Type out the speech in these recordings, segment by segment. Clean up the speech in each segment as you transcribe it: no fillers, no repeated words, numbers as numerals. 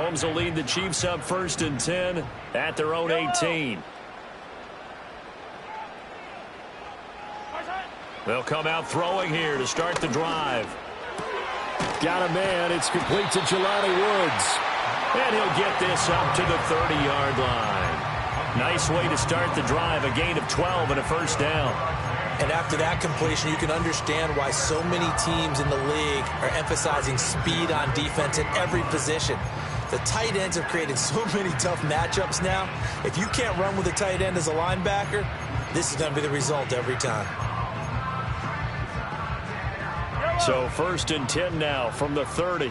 Mahomes will lead the Chiefs up 1st and 10 at their own 18. They'll come out throwing here to start the drive. Got a man. It's complete to Jelani Woods. And he'll get this up to the 30-yard line. Nice way to start the drive. A gain of 12 and a first down. And after that completion, you can understand why so many teams in the league are emphasizing speed on defense at every position. The tight ends have created so many tough matchups now. If you can't run with a tight end as a linebacker, this is going to be the result every time. So 1st and 10 now from the 30.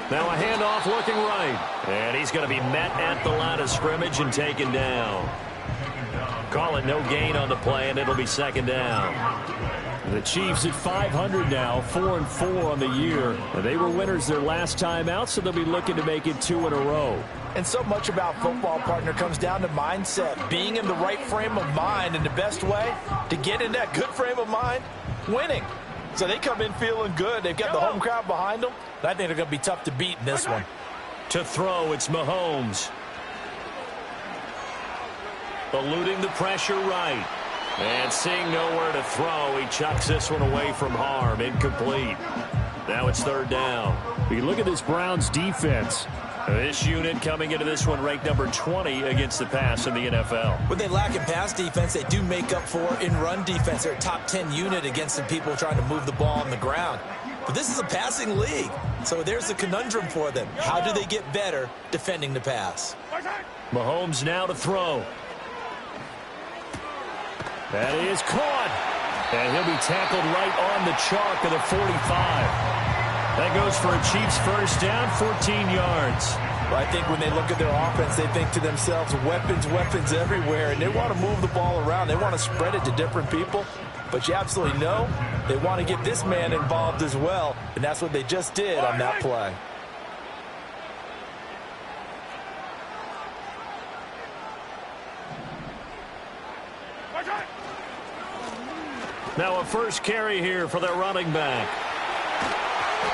Now a handoff looking right. And he's going to be met at the line of scrimmage and taken down. Call it no gain on the play, and it'll be 2nd down. The Chiefs at 500 now, 4-4 on the year. They were winners their last time out, so they'll be looking to make it 2 in a row. And so much about football, partner, comes down to mindset. Being in the right frame of mind, and the best way to get in that good frame of mind, winning. So they come in feeling good. They've got the home crowd behind them. And I think they're going to be tough to beat in this one. To throw, it's Mahomes. Eluding the pressure right. And seeing nowhere to throw, he chucks this one away from harm. Incomplete. Now it's 3rd down. You look at this Browns defense. This unit coming into this one ranked number 20 against the pass in the NFL. When they lack in pass defense, they do make up for in run defense. They're a top 10 unit against the people trying to move the ball on the ground. But this is a passing league, so there's a conundrum for them. How do they get better defending the pass? Mahomes now to throw. That is caught. And he'll be tackled right on the chalk of the 45. That goes for a Chiefs first down, 14 yards. Well, I think when they look at their offense, they think to themselves, weapons, weapons everywhere, and they want to move the ball around. They want to spread it to different people. But you absolutely know they want to get this man involved as well, and that's what they just did on that play. Now a first carry here for their running back.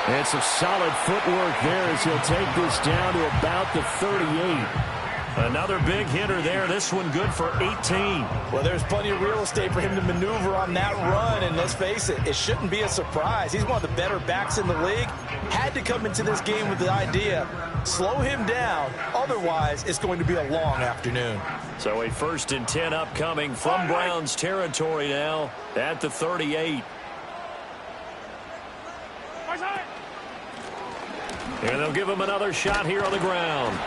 And some solid footwork there as he'll take this down to about the 38. Another big hitter there. This one good for 18. Well, there's plenty of real estate for him to maneuver on that run, and let's face it, it shouldn't be a surprise. He's one of the better backs in the league. Had to come into this game with the idea, slow him down, otherwise it's going to be a long afternoon. So a 1st and 10 upcoming from Browns territory now at the 38. And they'll give him another shot here on the ground.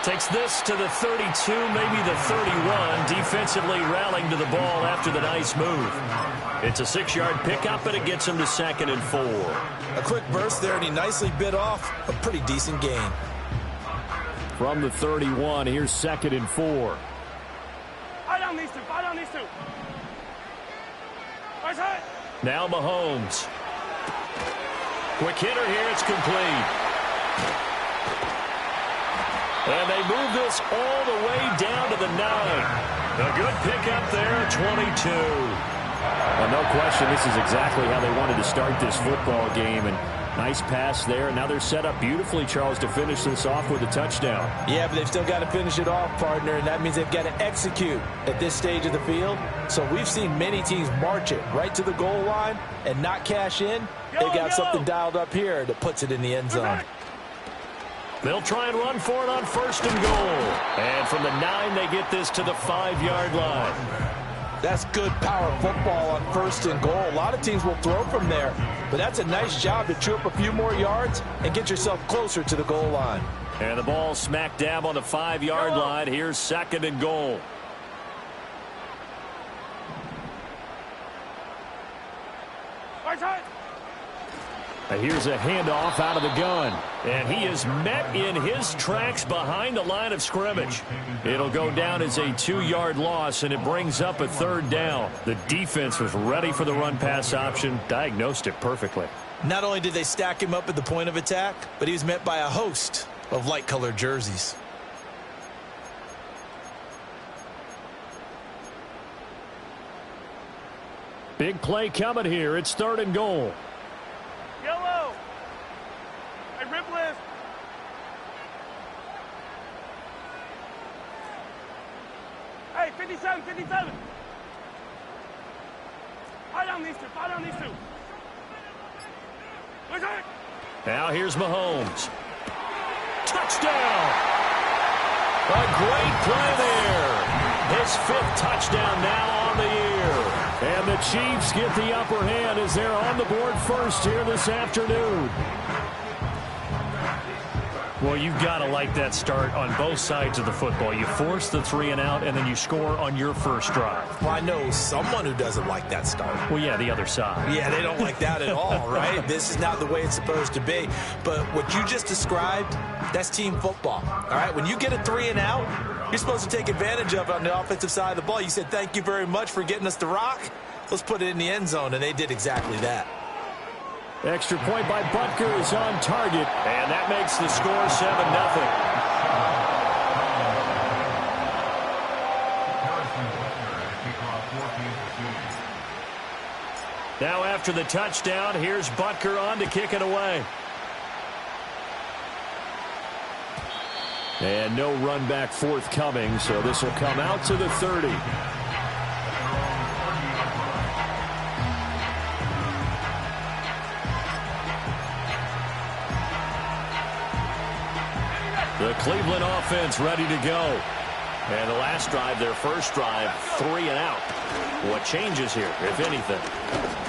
Takes this to the 32, maybe the 31. Defensively rallying to the ball after the nice move. It's a 6-yard pickup, and it gets him to 2nd and 4. A quick burst there, and he nicely bit off a pretty decent gain. From the 31, here's 2nd and 4. Now Mahomes. Quick hitter here, it's complete. And they move this all the way down to the 9. A good pickup there, 22. Well, no question, this is exactly how they wanted to start this football game. And nice pass there. Now they're set up beautifully, Charles, to finish this off with a touchdown. Yeah, but they've still got to finish it off, partner, and that means they've got to execute at this stage of the field. So we've seen many teams march it right to the goal line and not cash in. They've got something dialed up here that puts it in the end zone. They'll try and run for it on 1st and goal. And from the 9, they get this to the 5-yard line. That's good power football on 1st and goal. A lot of teams will throw from there, but that's a nice job to chew up a few more yards and get yourself closer to the goal line. And the ball smack dab on the 5-yard line. Here's 2nd and goal. Here's a handoff out of the gun. And he is met in his tracks behind the line of scrimmage. It'll go down as a 2-yard loss, and it brings up a 3rd down. The defense was ready for the run-pass option, diagnosed it perfectly. Not only did they stack him up at the point of attack, but he was met by a host of light-colored jerseys. Big play coming here. It's 3rd and goal. Hey, 57, 57. Fire down these two. Fire down these two. Now here's Mahomes. Touchdown! A great play there. His 5th touchdown now on the year. And the Chiefs get the upper hand as they're on the board first here this afternoon. Well, you've got to like that start on both sides of the football. You force the 3 and out, and then you score on your first drive. Well, I know someone who doesn't like that start. Well, yeah, the other side. Yeah, they don't like that at all, right? This is not the way it's supposed to be. But what you just described, that's team football, all right? When you get a 3 and out, you're supposed to take advantage of it on the offensive side of the ball. You said, thank you very much for getting us the rock. Let's put it in the end zone, and they did exactly that. Extra point by Butker is on target. And that makes the score 7-0. Now after the touchdown, here's Butker on to kick it away. And no run back forthcoming, so this will come out to the 30. The Cleveland offense ready to go. And the last drive, their first drive, 3 and out. What changes here, if anything?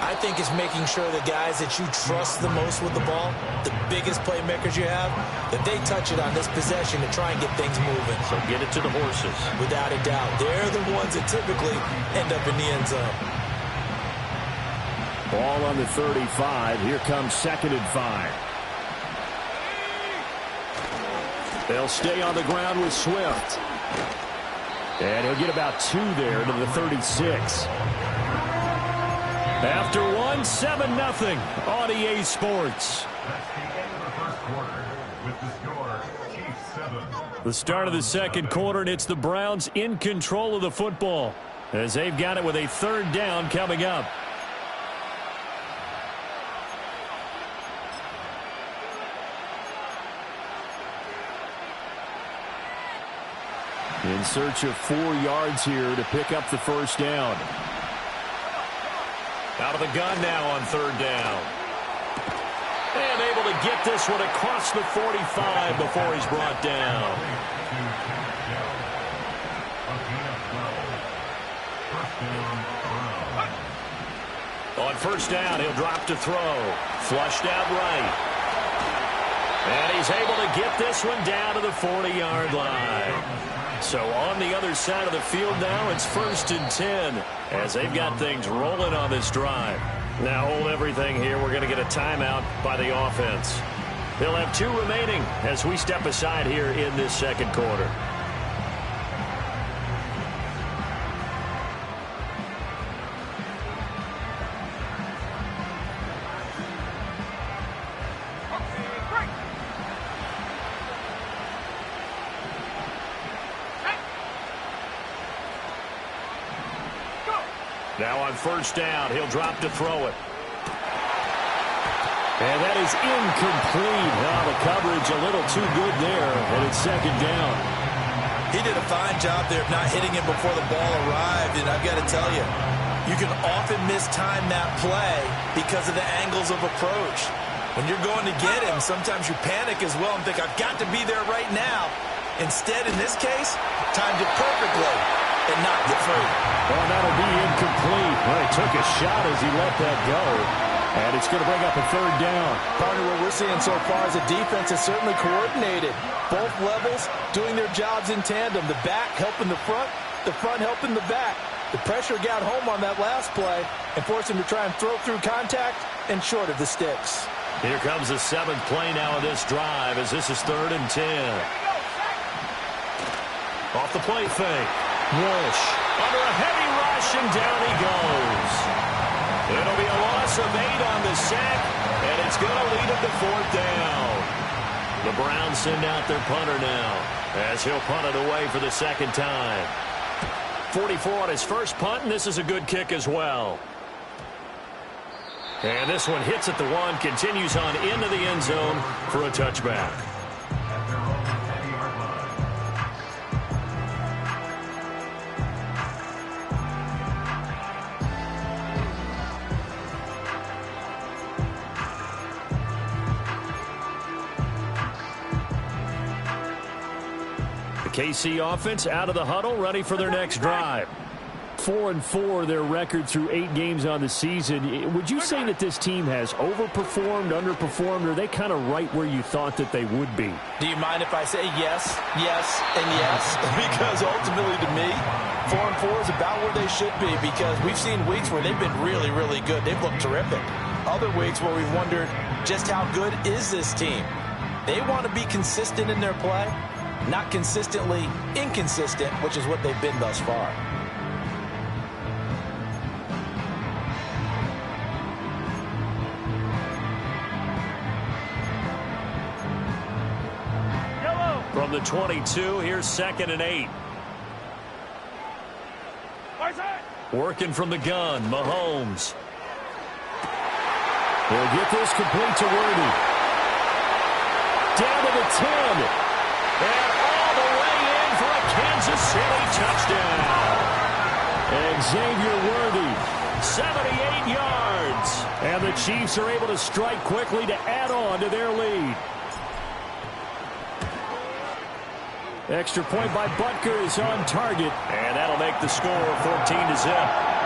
I think it's making sure the guys that you trust the most with the ball, the biggest playmakers you have, that they touch it on this possession to try and get things moving. So get it to the horses. Without a doubt. They're the ones that typically end up in the end zone. Ball on the 35. Here comes 2nd and 5. They'll stay on the ground with Swift. And he'll get about 2 there to the 36. After 1, 7-0 on EA Sports. The start of the second quarter, and it's the Browns in control of the football as they've got it with a 3rd down coming up. In search of 4 yards here to pick up the first down. Out of the gun now on 3rd down. And able to get this one across the 45 before he's brought down. On 1st down, he'll drop to throw. Flushed out right. And he's able to get this one down to the 40-yard line. So on the other side of the field now, it's 1st and 10 as they've got things rolling on this drive. Now hold everything here. We're going to get a timeout by the offense. They'll have 2 remaining as we step aside here in this second quarter. Now on 1st down, he'll drop to throw it. And that is incomplete. Now the coverage a little too good there, and it's 2nd down. He did a fine job there of not hitting it before the ball arrived, and I've got to tell you, you can often mistime that play because of the angles of approach. When you're going to get him, sometimes you panic as well and think, I've got to be there right now. Instead, in this case, timed it perfectly and knocked it free. Well, that'll be incomplete. Well, he took a shot as he let that go. And it's going to bring up a 3rd down. Partner, what we're seeing so far is a defense is certainly coordinated. Both levels doing their jobs in tandem. The back helping the front helping the back. The pressure got home on that last play and forced him to try and throw through contact and short of the sticks. Here comes the 7th play now of this drive as this is 3rd and 10. Off the play fake. Walsh under a heavy rush, and down he goes. It'll be a loss of 8 on the sack, and it's going to lead him to 4th down. The Browns send out their punter now as he'll punt it away for the 2nd time. 44 on his first punt, and this is a good kick as well. And this one hits at the 1, continues on into the end zone for a touchback. KC offense out of the huddle, ready for their next drive. 4-4 their record through 8 games on the season. Would you say that this team has overperformed, underperformed, or are they kind of right where you thought that they would be? Do you mind if I say yes, yes, and yes? Because ultimately to me, 4-4 is about where they should be, because we've seen weeks where they've been really, really good. They've looked terrific. Other weeks where we've wondered just how good is this team. They want to be consistent in their play, not consistently inconsistent, which is what they've been thus far. From the 22, here's 2nd and 8. Working from the gun, Mahomes. He'll get this complete to Worthy. Down to the 10. And all the way in for a Kansas City touchdown. And Xavier Worthy. 78 yards. And the Chiefs are able to strike quickly to add on to their lead. Extra point by Butker is on target. And that'll make the score 14-0.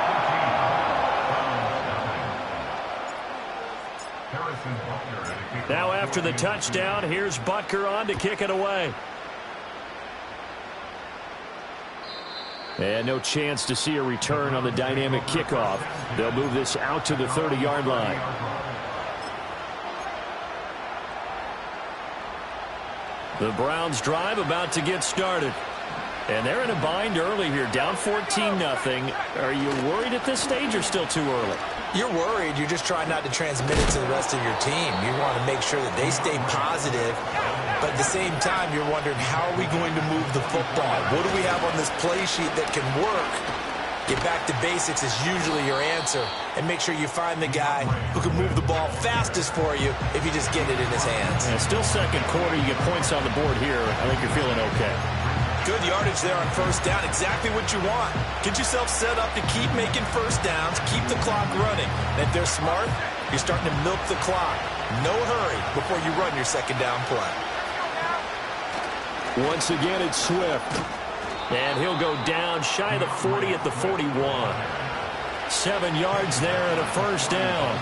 Now after the touchdown, here's Butker on to kick it away. And no chance to see a return on the dynamic kickoff. They'll move this out to the 30-yard line. The Browns drive about to get started. And they're in a bind early here, down 14-0. Are you worried at this stage or still too early? You're worried. You're just trying not to transmit it to the rest of your team. You want to make sure that they stay positive. But at the same time, you're wondering, how are we going to move the football? What do we have on this play sheet that can work? Get back to basics is usually your answer. And make sure you find the guy who can move the ball fastest for you if you just get it in his hands. And still second quarter. You get points on the board here. I think you're feeling okay. Good yardage there on first down. Exactly what you want. Get yourself set up to keep making first downs. Keep the clock running. And if they're smart, you're starting to milk the clock. No hurry before you run your second down play. Once again, it's Swift. And he'll go down shy of the 40 at the 41. 7 yards there and a first down.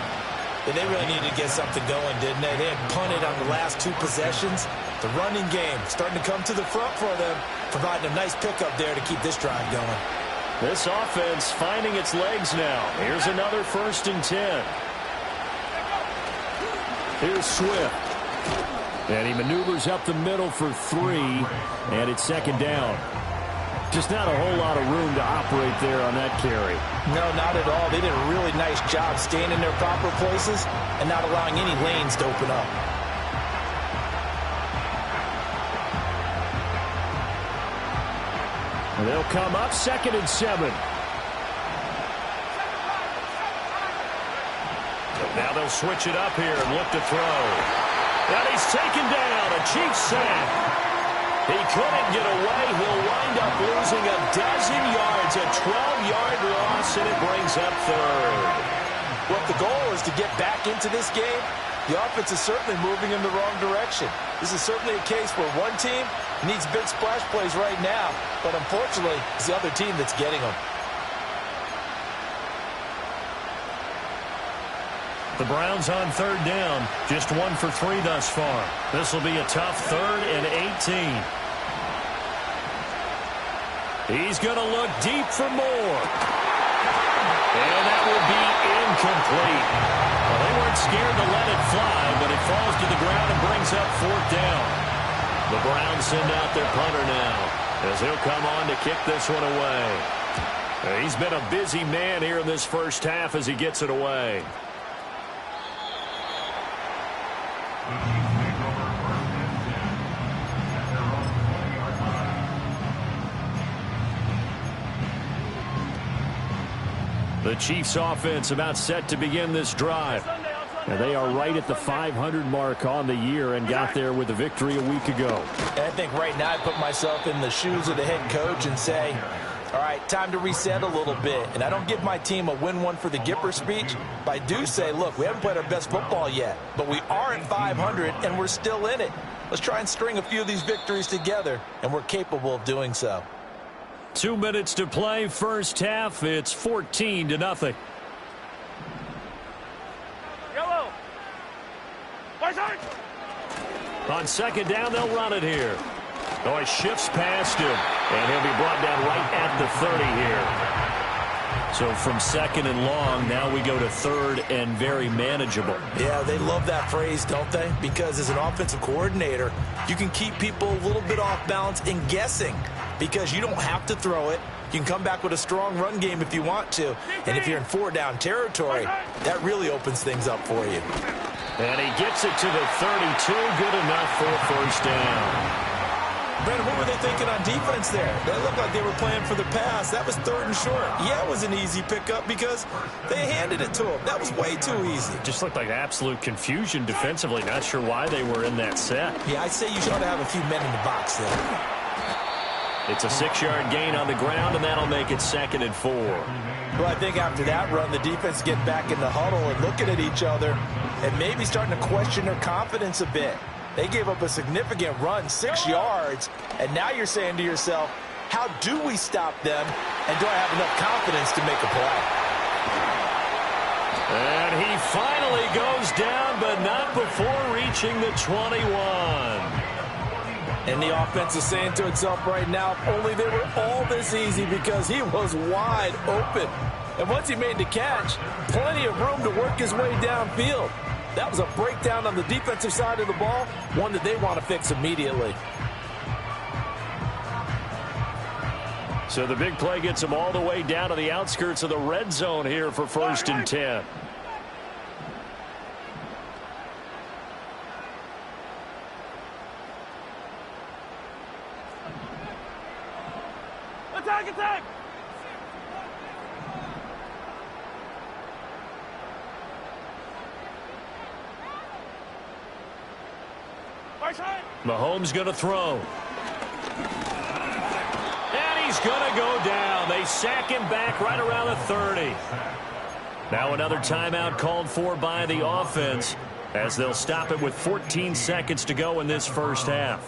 And they really needed to get something going, didn't they? They had punted on the last 2 possessions. The running game starting to come to the front for them, providing a nice pickup there to keep this drive going. This offense finding its legs now. Here's another 1st and 10. Here's Swift. And he maneuvers up the middle for 3, and it's 2nd down. Just not a whole lot of room to operate there on that carry. No, not at all. They did a really nice job staying in their proper places and not allowing any lanes to open up. And they'll come up 2nd and 7. Now they'll switch it up here and look to throw. And he's taken down. A Chiefs sack. He couldn't get away. He'll wind up losing a dozen yards. A 12-yard loss, and it brings up 3rd. Well, if the goal is to get back into this game, the offense is certainly moving in the wrong direction. This is certainly a case where one team needs big splash plays right now, but unfortunately, it's the other team that's getting them. The Browns on 3rd down, just 1 for 3 thus far. This will be a tough 3rd and 18. He's going to look deep for more. And that will be incomplete. Well, they weren't scared to let it fly, but it falls to the ground and brings up 4th down. The Browns send out their punter now, as he'll come on to kick this one away. He's been a busy man here in this first half as he gets it away. The Chiefs offense about set to begin this drive. And they are right at the 500 mark on the year and got there with a victory a week ago. And I think right now I put myself in the shoes of the head coach and say, all right, time to reset a little bit. And I don't give my team a win one for the Gipper speech, but I do say, look, we haven't played our best football yet, but we are at 500 and we're still in it. Let's try and string a few of these victories together, and we're capable of doing so. 2 minutes to play, first half. It's 14-0. Yellow. White side. On second down, they'll run it here. Oh, he shifts past him, and he'll be brought down right at the 30 here. So from second and long, now we go to third and very manageable. Yeah, they love that phrase, don't they? Because as an offensive coordinator, you can keep people a little bit off balance and guessing because you don't have to throw it. You can come back with a strong run game if you want to. And if you're in 4-down territory, that really opens things up for you. And he gets it to the 32. Good enough for a first down. Brandon, what were they thinking on defense there? They looked like they were playing for the pass. That was 3rd and short. Yeah, it was an easy pickup because they handed it to him. That was way too easy. Just looked like absolute confusion defensively. Not sure why they were in that set. Yeah, I'd say you should have a few men in the box there. It's a 6-yard gain on the ground, and that'll make it 2nd and 4. Well, I think after that run, the defense getting back in the huddle and looking at each other and maybe starting to question their confidence a bit. They gave up a significant run, 6 yards, and now you're saying to yourself, how do we stop them, and do I have enough confidence to make a play? And he finally goes down, but not before reaching the 21. And the offense is saying to itself right now, if only they were all this easy because he was wide open. And once he made the catch, plenty of room to work his way downfield. That was a breakdown on the defensive side of the ball, one that they want to fix immediately. So the big play gets them all the way down to the outskirts of the red zone here for 1st and 10. Attack, attack. Mahomes going to throw. And he's going to go down. They sack him back right around the 30. Now another timeout called for by the offense as they'll stop it with 14 seconds to go in this first half.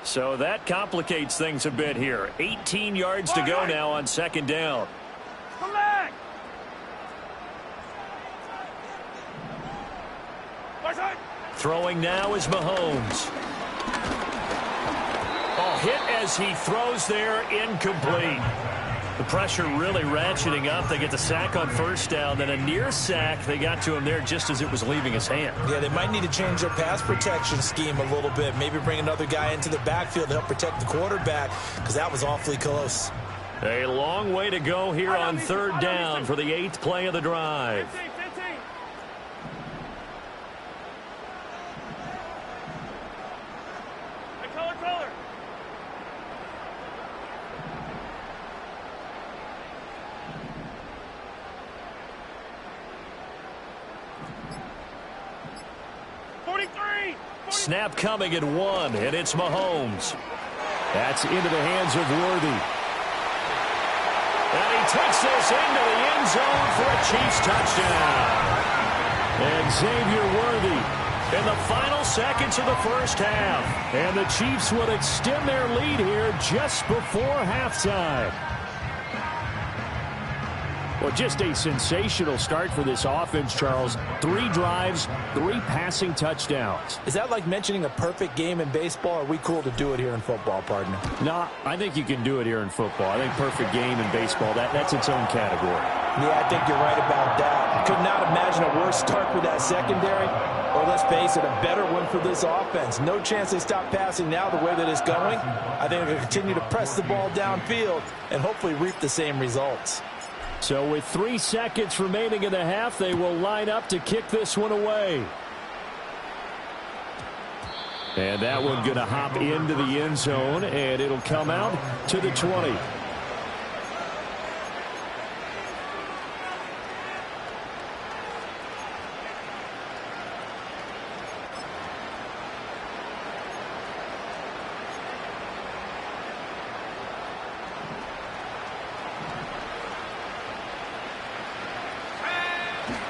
So that complicates things a bit here. 18 yards to go now on second down. Come back. Right side. Throwing now is Mahomes. Oh, hit as he throws there, incomplete. The pressure really ratcheting up. They get the sack on first down, then a near sack. They got to him there just as it was leaving his hand. Yeah, they might need to change their pass protection scheme a little bit. Maybe bring another guy into the backfield to help protect the quarterback because that was awfully close. A long way to go here on third down for the 8th play of the drive. 15. Color. 43. Snap coming at 1, and it's Mahomes. That's into the hands of Worthy. And he takes this into the end zone for a Chiefs touchdown. And Xavier Worthy in the final seconds of the first half. And the Chiefs will extend their lead here just before halftime. Well, just a sensational start for this offense, Charles. 3 drives, 3 passing touchdowns. Is that like mentioning a perfect game in baseball? Or are we cool to do it here in football, partner? No, I think you can do it here in football. I think perfect game in baseball, that's its own category. Yeah, I think you're right about that. Could not imagine a worse start for that secondary. Or let's face it, a better one for this offense. No chance they stop passing now the way that it's going. I think they'll continue to press the ball downfield and hopefully reap the same results. So with 3 seconds remaining in the half, they will line up to kick this one away. And that one going to hop into the end zone, and it'll come out to the 20.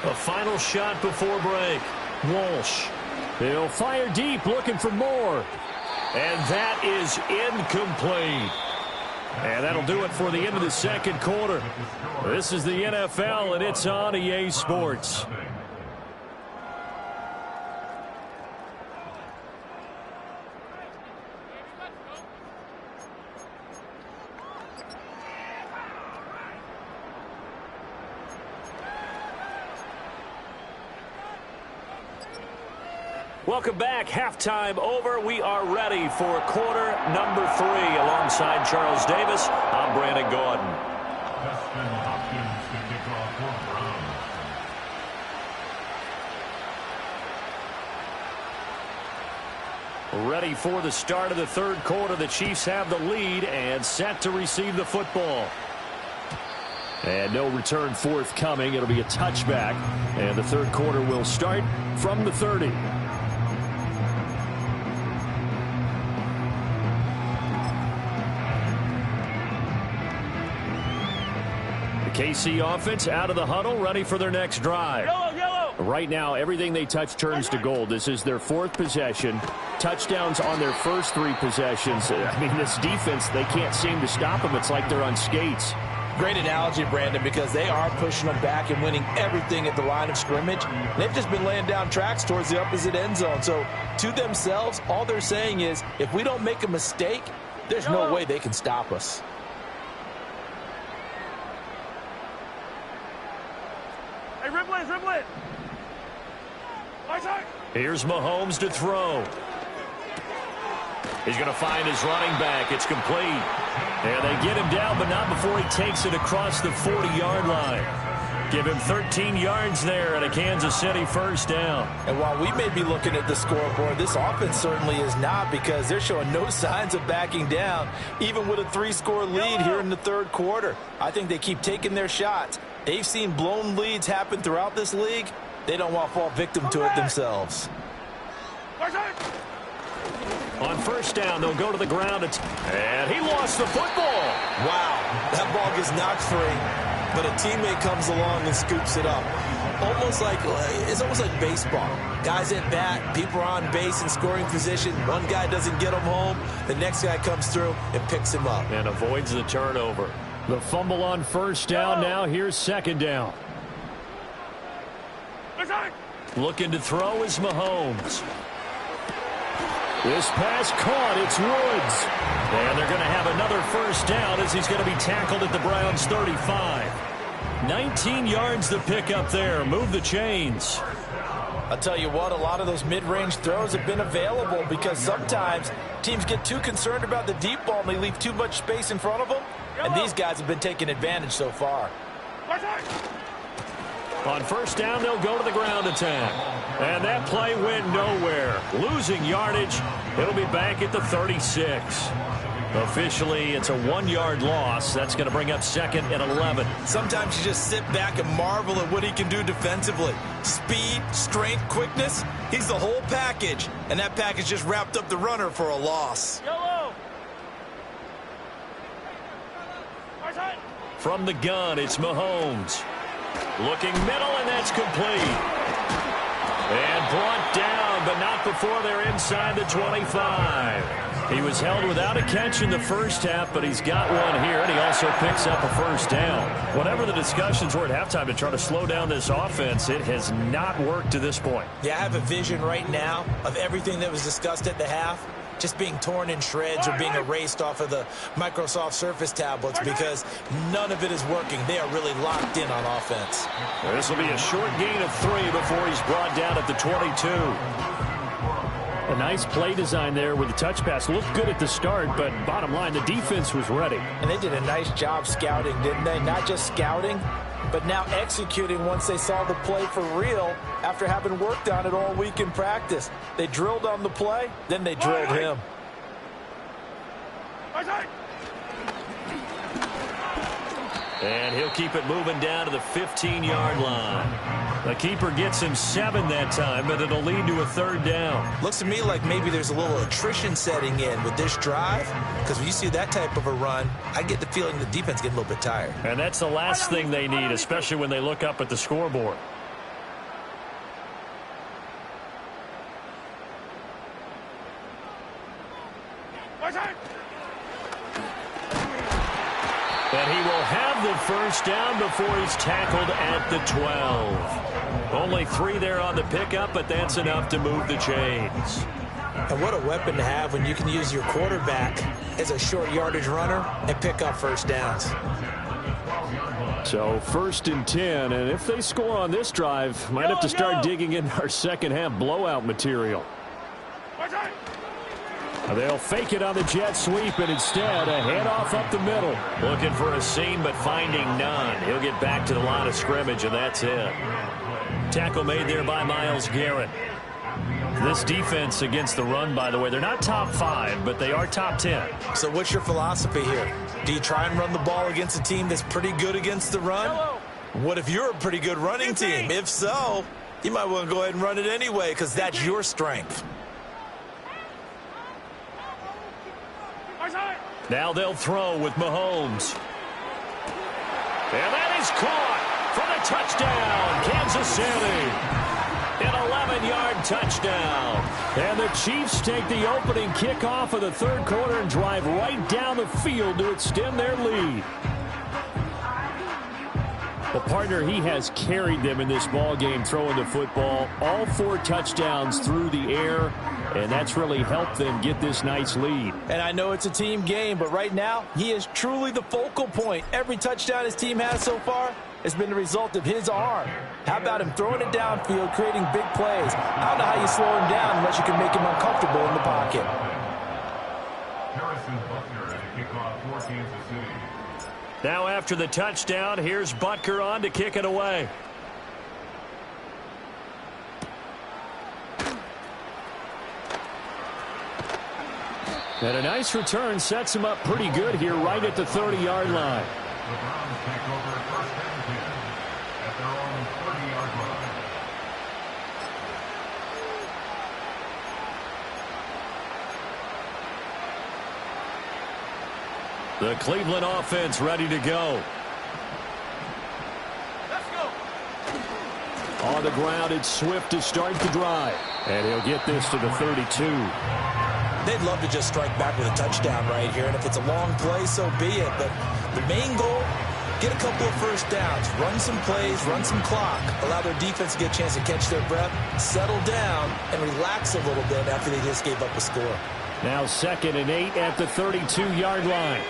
A final shot before break. Walsh He'll fire deep, looking for more. And that is incomplete. And that'll do it for the end of the second quarter. This is the NFL, and it's on EA Sports. Welcome back. Halftime over. We are ready for quarter number 3. Alongside Charles Davis, I'm Brandon Gordon. Ready for the start of the third quarter. The Chiefs have the lead and set to receive the football. And no return forthcoming. It'll be a touchback. And the third quarter will start from the 30. KC offense out of the huddle, ready for their next drive. Yellow. Right now, everything they touch turns to gold. This is their 4th possession. Touchdowns on their first 3 possessions. I mean, this defense, they can't seem to stop them. It's like they're on skates. Great analogy, Brandon, because they are pushing them back and winning everything at the line of scrimmage. They've just been laying down tracks towards the opposite end zone. So, to themselves, all they're saying is, if we don't make a mistake, there's no way they can stop us. Hey, dribble it. Here's Mahomes to throw. He's going to find his running back. It's complete. And they get him down, but not before he takes it across the 40-yard line. Give him 13 yards there and a Kansas City first down. And while we may be looking at the scoreboard, this offense certainly is not, because they're showing no signs of backing down, even with a 3-score lead here in the third quarter. I think they keep taking their shots. They've seen blown leads happen throughout this league. They don't want to fall victim to it themselves. On first down, they'll go to the ground. And he lost the football. Wow, that ball gets knocked free, but a teammate comes along and scoops it up. It's almost like baseball. Guys at bat, people are on base in scoring position. One guy doesn't get him home. The next guy comes through and picks him up. And avoids the turnover. The fumble on first down. Now here's second down. Looking to throw is Mahomes. This pass caught. It's Woods. And they're going to have another first down as he's going to be tackled at the Browns' 35. 19 yards to pick up there. Move the chains. I'll tell you what, a lot of those mid-range throws have been available because sometimes teams get too concerned about the deep ball and they leave too much space in front of them. And these guys have been taking advantage so far. On first down, they'll go to the ground attack. And that play went nowhere. Losing yardage. It'll be back at the 36. Officially, it's a 1-yard loss. That's going to bring up second and 11. Sometimes you just sit back and marvel at what he can do defensively. Speed, strength, quickness. He's the whole package. And that package just wrapped up the runner for a loss. From the gun, it's Mahomes. Looking middle, and that's complete. And brought down, but not before they're inside the 25. He was held without a catch in the first half, but he's got one here, and he also picks up a first down. Whatever the discussions were at halftime to try to slow down this offense, it has not worked to this point. Yeah, I have a vision right now of everything that was discussed at the half just being torn in shreds or being erased off of the Microsoft Surface tablets because none of it is working. They are really locked in on offense. This will be a short gain of 3 before he's brought down at the 22. A nice play design there with the touch pass. Looked good at the start, but bottom line, the defense was ready. And they did a nice job scouting, didn't they? Not just scouting, but now executing once they saw the play for real after having worked on it all week in practice. They drilled on the play, then they drilled him. And he'll keep it moving down to the 15-yard line. The keeper gets him 7 that time, but it'll lead to a third down. Looks to me like maybe there's a little attrition setting in with this drive, because when you see that type of a run, I get the feeling the defense getting a little bit tired. And that's the last thing they need, especially when they look up at the scoreboard. And he will have the first down before he's tackled at the 12. Only 3 there on the pickup, but that's enough to move the chains. And what a weapon to have when you can use your quarterback as a short yardage runner and pick up first downs. So 1st and 10, and if they score on this drive, might have to start digging in our second half blowout material. They'll fake it on the jet sweep, and instead a handoff up the middle. Looking for a seam, but finding none. He'll get back to the line of scrimmage, and that's it. Tackle made there by Myles Garrett. This defense against the run, by the way, they're not top 5, but they are top 10. So what's your philosophy here? Do you try and run the ball against a team that's pretty good against the run? What if you're a pretty good running team? If so, you might want to go ahead and run it anyway because that's your strength. Now they'll throw with Mahomes. And that is caught for the touchdown, Kansas City. An 11-yard touchdown. And the Chiefs take the opening kickoff of the 3rd quarter and drive right down the field to extend their lead. Well, partner, he has carried them in this ball game throwing the football. All 4 touchdowns through the air, and that's really helped them get this nice lead. And I know it's a team game, but right now, he is truly the focal point. Every touchdown his team has so far has been the result of his arm. How about him throwing it downfield, creating big plays? I don't know how you slow him down unless you can make him uncomfortable in the pocket. Now after the touchdown, here's Butker on to kick it away. And a nice return sets him up pretty good here right at the 30-yard line. The Browns take over 1st and 10 at their own 30-yard line. The Cleveland offense ready to go. Let's go. On the ground, it's Swift to start the drive. And he'll get this to the 32. They'd love to just strike back with a touchdown right here, and if it's a long play, so be it. But the main goal, get a couple of first downs, run some plays, run some clock, allow their defense to get a chance to catch their breath, settle down, and relax a little bit after they just gave up a score. Now 2nd and 8 at the 32-yard line.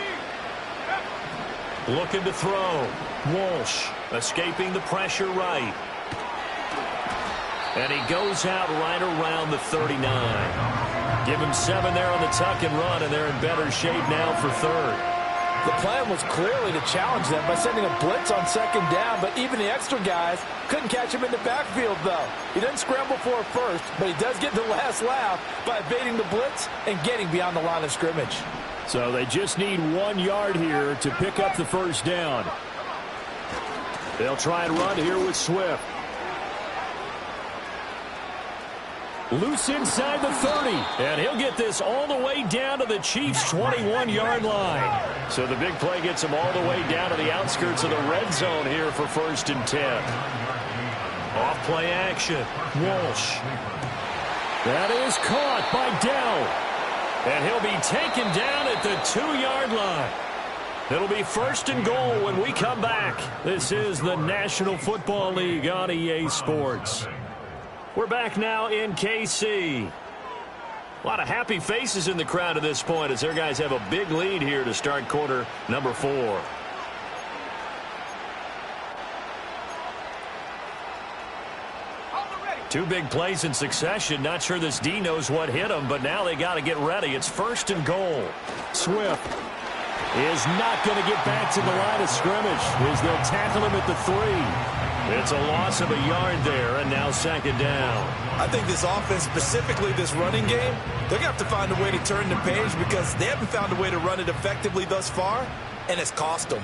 Looking to throw. Walsh escaping the pressure right. And he goes out right around the 39. Give him 7 there on the tuck and run, and they're in better shape now for 3rd. The plan was clearly to challenge them by sending a blitz on 2nd down, but even the extra guys couldn't catch him in the backfield, though. He doesn't scramble for a first, but he does get the last laugh by evading the blitz and getting beyond the line of scrimmage. So they just need 1 yard here to pick up the first down. They'll try and run here with Swift. Loose inside the 30. And he'll get this all the way down to the Chiefs' 21-yard line. So the big play gets him all the way down to the outskirts of the red zone here for 1st and 10. Off play action. Walsh. That is caught by Dell. And he'll be taken down at the 2-yard line. It'll be 1st and goal when we come back. This is the National Football League on EA Sports. We're back now in KC. A lot of happy faces in the crowd at this point as their guys have a big lead here to start quarter number 4. Two big plays in succession. Not sure this D knows what hit him, but now they got to get ready. It's 1st and goal. Swift is not going to get back to the line of scrimmage as they'll tackle him at the 3. It's a loss of a yard there, and now 2nd down. I think this offense, specifically this running game, they're going to have to find a way to turn the page because they haven't found a way to run it effectively thus far, and it's cost them.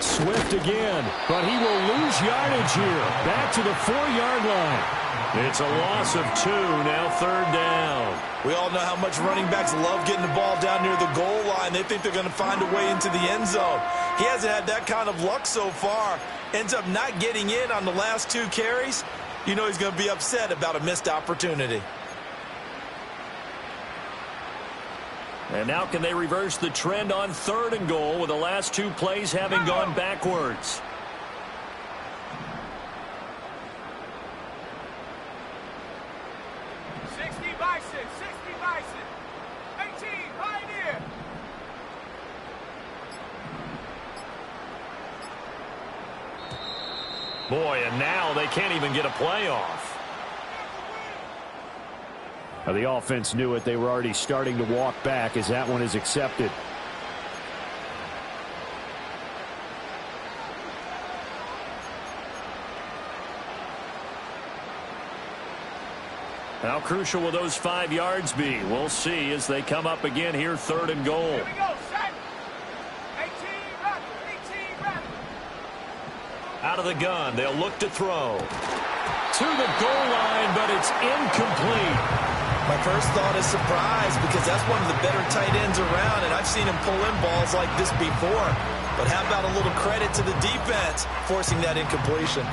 Swift again, but he will lose yardage here. Back to the 4-yard line. It's a loss of 2, now 3rd down. We all know how much running backs love getting the ball down near the goal line. They think they're going to find a way into the end zone. He hasn't had that kind of luck so far. Ends up not getting in on the last 2 carries. You know he's going to be upset about a missed opportunity. And now can they reverse the trend on 3rd and goal with the last 2 plays having gone backwards? Boy, and now they can't even get a play off. The offense knew it. They were already starting to walk back as that one is accepted. How crucial will those 5 yards be? We'll see as they come up again here, 3rd and goal. Here we go, set. 18, run. Out of the gun, they'll look to throw. To the goal line, but it's incomplete. My first thought is surprise because that's one of the better tight ends around, and I've seen him pull in balls like this before. But how about a little credit to the defense forcing that incompletion?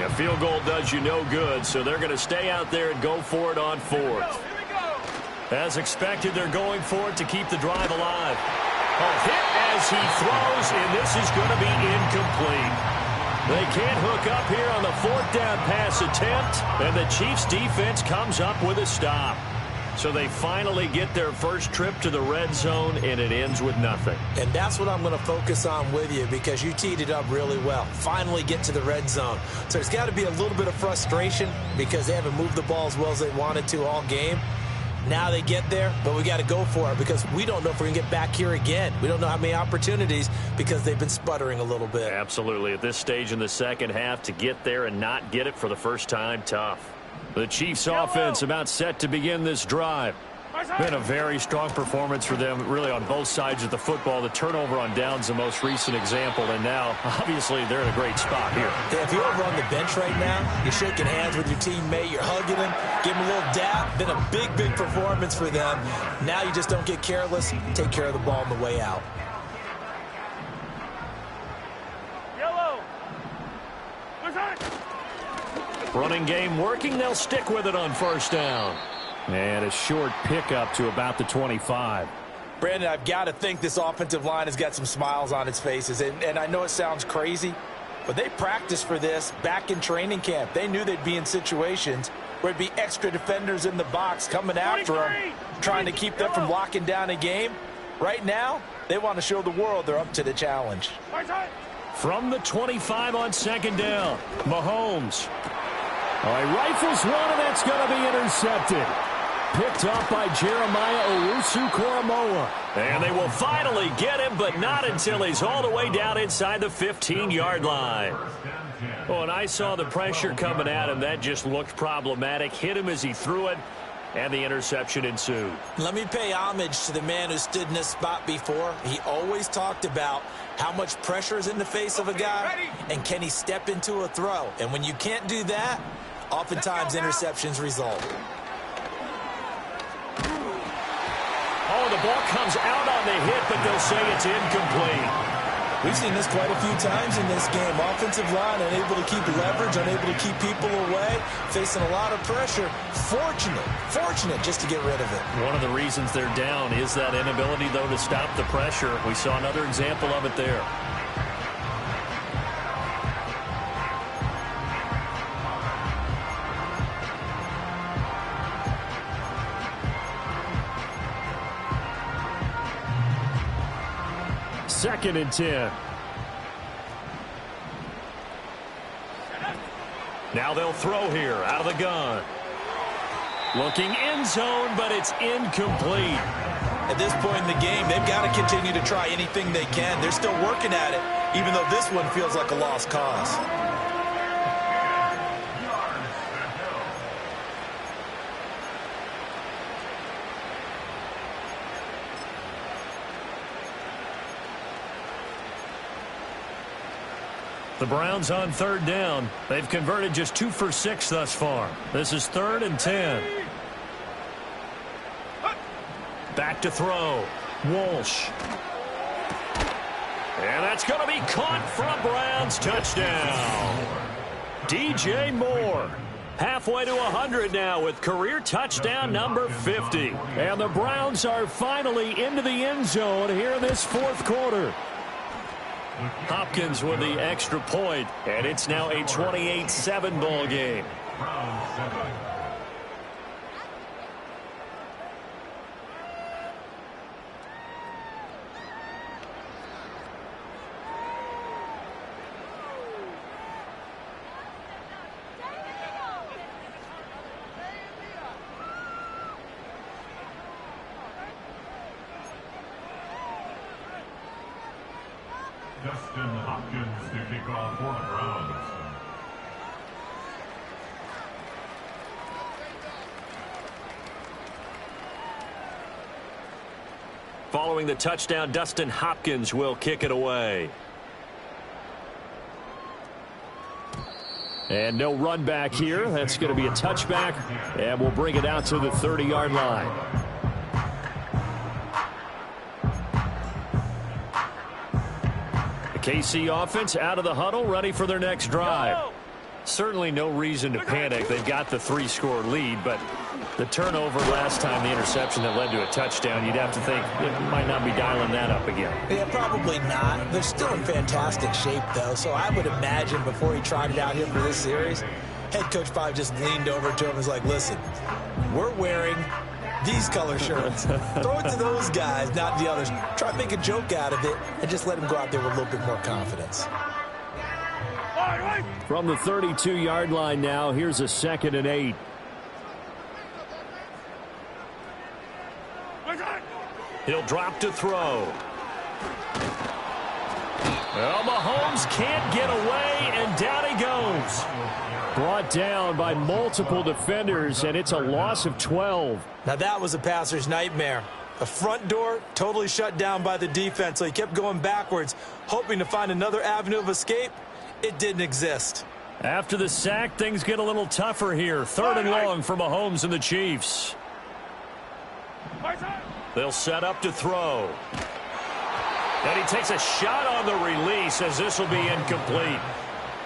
A field goal does you no good, so they're going to stay out there and go for it on 4th. As expected, they're going for it to keep the drive alive. A hit as he throws, and this is going to be incomplete. They can't hook up here on the 4th down pass attempt, and the Chiefs' defense comes up with a stop. So they finally get their first trip to the red zone, and it ends with nothing. And that's what I'm going to focus on with you because you teed it up really well. Finally get to the red zone. So there's got to be a little bit of frustration because they haven't moved the ball as well as they wanted to all game. Now they get there, but we got to go for it because we don't know if we're going to get back here again. We don't know how many opportunities because they've been sputtering a little bit. Absolutely. At this stage in the second half, to get there and not get it for the first time, tough. The Chiefs offense about set to begin this drive. Been a very strong performance for them, really, on both sides of the football. The turnover on downs, the most recent example, and now, obviously, they're in a great spot here. Yeah, if you're over on the bench right now, you're shaking hands with your teammate, you're hugging him, give him a little dap. Been a big, big performance for them. Now you just don't get careless. Take care of the ball on the way out. Yellow. Running game working. They'll stick with it on 1st down. And a short pickup to about the 25. Brandon, I've got to think this offensive line has got some smiles on its faces. And I know it sounds crazy, but they practiced for this back in training camp. They knew they'd be in situations where it'd be extra defenders in the box coming after them, trying to keep them from locking down a game. Right now, they want to show the world they're up to the challenge. From the 25 on 2nd down, Mahomes. All right, rifles one, and that's going to be intercepted. Picked up by Jeremiah Owusu-Koramoah. And they will finally get him, but not until he's all the way down inside the 15-yard line. Oh, and I saw the pressure coming at him. That just looked problematic. Hit him as he threw it, and the interception ensued. Let me pay homage to the man who stood in this spot before. He always talked about how much pressure is in the face of a guy, and can he step into a throw. And when you can't do that, oftentimes interceptions result. Oh, the ball comes out on the hit, but they'll say it's incomplete. We've seen this quite a few times in this game. Offensive line unable to keep leverage, unable to keep people away, facing a lot of pressure. Fortunate just to get rid of it. One of the reasons they're down is that inability, though, to stop the pressure. We saw another example of it there. Second and 10. Now they'll throw here out of the gun. Looking end zone, but it's incomplete. At this point in the game, they've got to continue to try anything they can. They're still working at it, even though this one feels like a lost cause. The Browns on third down. They've converted just 2 for 6 thus far. This is 3rd and 10. Back to throw. Walsh. And that's going to be caught for a Browns touchdown. DJ Moore. Halfway to 100 now with career touchdown number 50. And the Browns are finally into the end zone here in this fourth quarter. Hopkins with the extra point, and it's now a 28-7 ball game. Browns 7. Dustin Hopkins to kick off for the Browns. Following the touchdown, Dustin Hopkins will kick it away. And no run back here. That's going to be a touchback, and we'll bring it out to the 30-yard line. KC offense out of the huddle, ready for their next drive. Certainly no reason to panic. They've got the 3-score lead, but the turnover last time, the interception that led to a touchdown, you'd have to think it might not be dialing that up again. Yeah, probably not. They're still in fantastic shape, though, so I would imagine before he tried it out here for this series, head coach probably just leaned over to him and was like, listen, we're wearing these color shirts. Throw it to those guys, not the others. Try to make a joke out of it and just let them go out there with a little bit more confidence. From the 32-yard line now, here's a 2nd and 8. He'll drop to throw. Well, Mahomes can't get away, and down he goes. Brought down by multiple defenders, and it's a loss of 12. Now that was a passer's nightmare. The front door totally shut down by the defense, so he kept going backwards, hoping to find another avenue of escape. It didn't exist. After the sack, things get a little tougher here. 3rd and long for Mahomes and the Chiefs. They'll set up to throw. And he takes a shot on the release as this will be incomplete.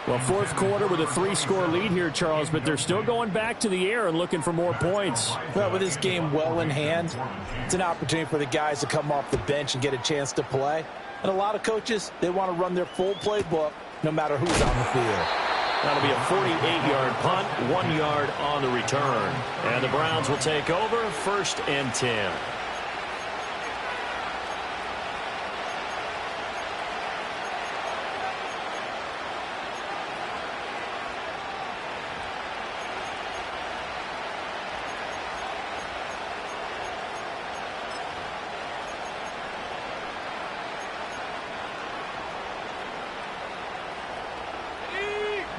Well, fourth quarter with a 3-score lead here, Charles, but they're still going back to the air and looking for more points. Well, with this game well in hand, it's an opportunity for the guys to come off the bench and get a chance to play. And a lot of coaches, they want to run their full playbook no matter who's on the field. That'll be a 48-yard punt, 1 yard on the return. And the Browns will take over, 1st and 10.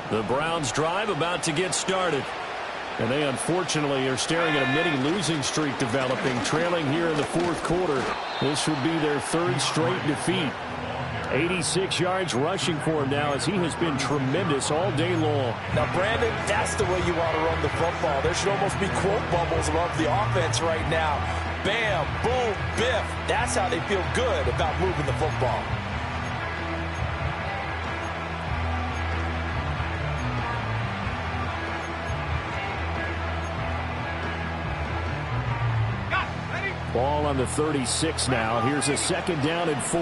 The Browns drive about to get started. And they unfortunately are staring at a mini losing streak developing, trailing here in the fourth quarter. This would be their 3rd straight defeat. 86 yards rushing for him now as he has been tremendous all day long. Now, Brandon, that's the way you want to run the football. There should almost be quote bubbles above the offense right now. Bam, boom, biff. That's how they feel good about moving the football. Ball on the 36 now. Here's a 2nd down and 4.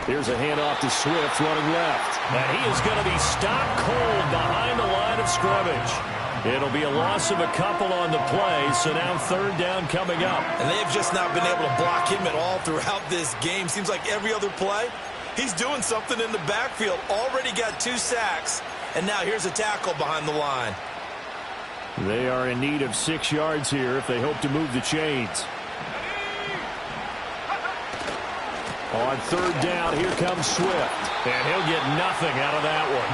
Here's a handoff to Swift running left. And he is going to be stopped cold behind the line of scrimmage. It'll be a loss of a couple on the play, so now 3rd down coming up. And they've just not been able to block him at all throughout this game. Seems like every other play, he's doing something in the backfield. Already got 2 sacks, and now here's a tackle behind the line. They are in need of 6 yards here if they hope to move the chains. On 3rd down, here comes Swift. And he'll get nothing out of that one.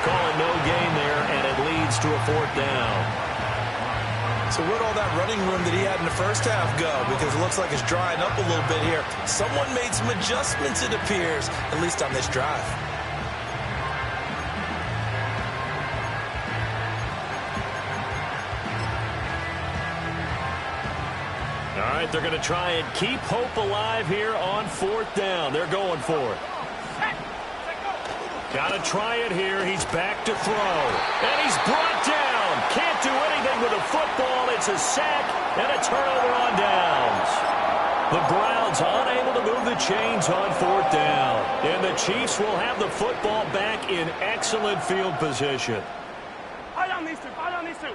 Call it no gain there, and it leads to a 4th down. So where'd all that running room that he had in the first half go? Because it looks like it's drying up a little bit here. Someone made some adjustments, it appears, at least on this drive. All right, they're going to try and keep hope alive here on 4th down. They're going for it. Got to try it here. He's back to throw. And he's brought down. Can't do anything with the football. It's a sack and a turnover on downs. The Browns unable to move the chains on 4th down. And the Chiefs will have the football back in excellent field position. Fight on these two. Fight on these two.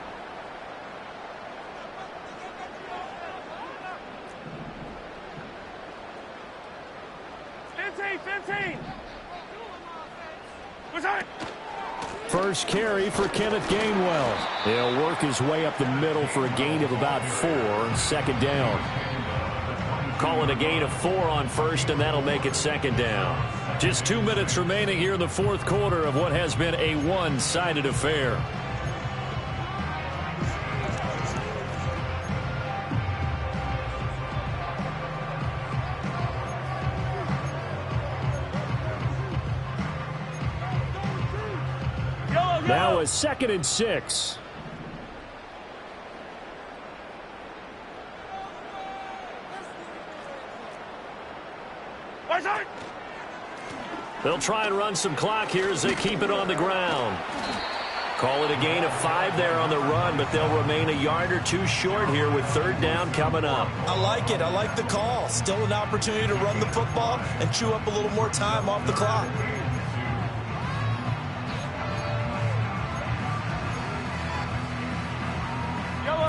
First carry for Kenneth Gainwell. He'll work his way up the middle for a gain of about 4, 2nd down. Call it a gain of 4 on 1st, and that'll make it 2nd down. Just 2 minutes remaining here in the 4th quarter of what has been a one-sided affair. Now a 2nd and 6. They'll try and run some clock here as they keep it on the ground. Call it a gain of 5 there on the run, but they'll remain a yard or 2 short here with 3rd down coming up. I like it. I like the call. Still an opportunity to run the football and chew up a little more time off the clock.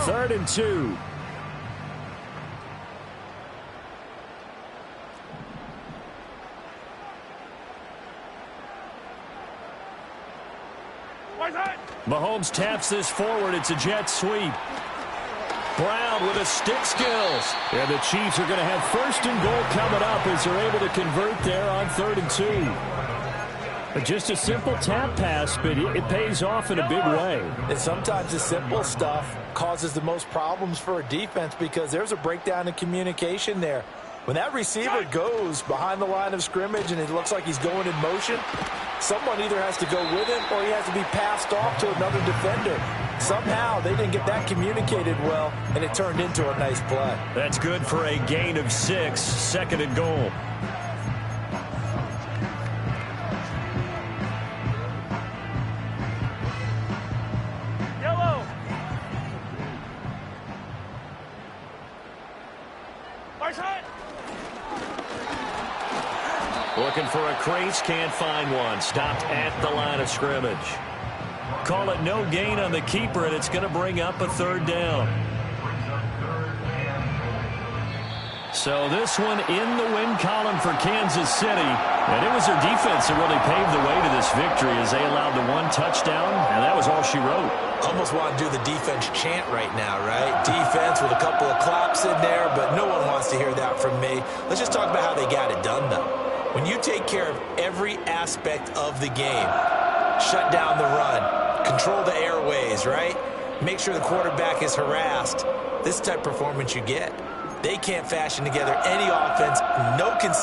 Third and 2. Mahomes taps this forward. It's a jet sweep. Brown with his stick skills. And the Chiefs are going to have 1st and goal coming up as they're able to convert there on 3rd and 2. Just a simple tap pass, but it pays off in a big way. And sometimes the simple stuff causes the most problems for a defense because there's a breakdown in communication there. When that receiver goes behind the line of scrimmage and it looks like he's going in motion, someone either has to go with him or he has to be passed off to another defender. Somehow they didn't get that communicated well, and it turned into a nice play. That's good for a gain of 6, 2nd and goal. Looking for a crease, can't find one. Stopped at the line of scrimmage. Call it no gain on the keeper, and it's going to bring up a 3rd down. So this one in the win column for Kansas City. And it was their defense that really paved the way to this victory as they allowed the 1 touchdown, and that was all she wrote. Almost want to do the defense chant right now, right? Defense with a couple of claps in there, but no one wants to hear that from me. Let's just talk about how they got it done, though. When you take care of every aspect of the game, shut down the run, control the airways, right? Make sure the quarterback is harassed. This type of performance you get. They can't fashion together any offense, no consistency.